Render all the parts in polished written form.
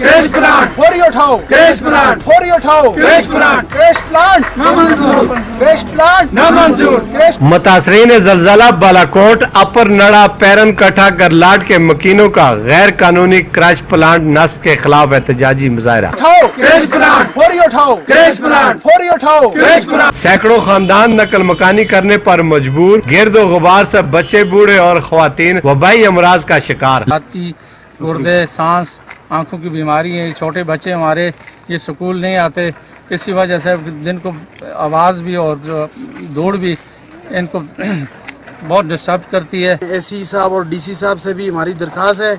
Crash plant फौरी उठाओ, crash plant फौरी उठाओ, क्रैश प्लांट क्रैश प्लांट न मंजूर क्रैश प्लांट न मंजूर। क्रैश मुतासरीन जलजला बालाकोट अपर नड़ा पैरन कठा गरलाट के मकीनों का गैर कानूनी क्रैश प्लांट नस्ब के खिलाफ एहतजाजी मुजाहरा। उठाओ, क्रैश प्लांट फौरी उठाओ, क्रैश प्लांट फौरी उठाओ, क्रैश प्लांट। सैकड़ों खानदान नकल मकानी करने पर मजबूर, गिरदो गुबार से बच्चे बूढ़े और खवातीन वबाई अमराज का शिकार। छाती, गुर्दे, सांस, आंखों की बीमारी है। छोटे बच्चे हमारे ये स्कूल नहीं आते, इसी वजह से दिन को आवाज़ भी और दौड़ भी इनको बहुत डिस्टर्ब करती है। एसी साहब और डीसी साहब से भी हमारी दरख्वास्त है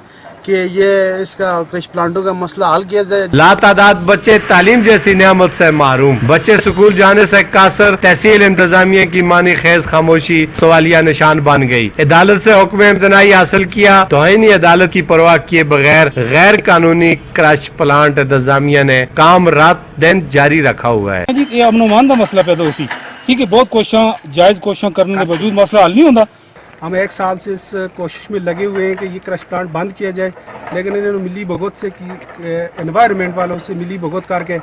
कि ये इसका क्रैश प्लांटों का मसला हल किया जाए। लातादाद बच्चे तालीम जैसी नियामत से महरूम, बच्चे स्कूल जाने से कासर, तहसील इंतजामिया की मानी खेज खामोशी सवालिया निशान बन गई। अदालत से हुक्म इम्तनाई हासिल किया, तौहीनी अदालत की परवाह किए बगैर गैर कानूनी क्रैश प्लांट इंतजामिया ने काम रात दिन जारी रखा हुआ है। जी ये अमन का मसला पैदा हो सी, ठीक है, बहुत कोशिश जायज कोशिश करने के बावजूद मसला हल नहीं होता। हम एक साल से इस कोशिश में लगे हुए हैं कि ये क्रश प्लांट बंद किया जाए, लेकिन इन्होंने मिली भगत से एनवायरनमेंट वालों से मिली भगत करके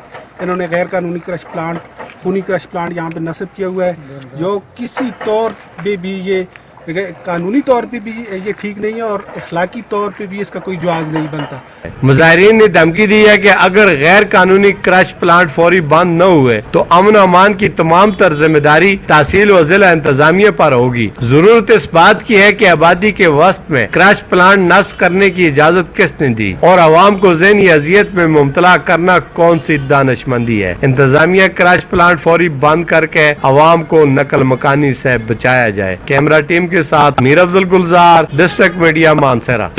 इन्होंने गैर कानूनी क्रश प्लांट, खूनी क्रश प्लांट यहाँ पे नस्ब किया हुआ है, जो किसी तौर पे भी ये कानूनी तौर पे भी ये ठीक नहीं है और अखलाकी तौर पे भी इसका कोई जवाब नहीं बनता। मुजाहिरीन ने धमकी दी है कि अगर गैर कानूनी क्रश प्लांट फौरी बंद न हुए तो अमन अमान की तमाम तर जिम्मेदारी तहसील व जिला इंतजामिया पर होगी। जरूरत इस बात की है कि आबादी के वस्त में क्रश प्लांट नस्ब करने की इजाजत किसने दी और अवाम को ज़हनी अजियत में मुब्तला करना कौन सी दानिशमंदी है। इंतजामिया क्रश प्लांट फौरी बंद करके अवाम को नकल मकानी से बचाया जाए। कैमरा टीम के साथ मीर अफजल गुलजार, डिस्ट्रिक्ट मीडिया, मानसरा।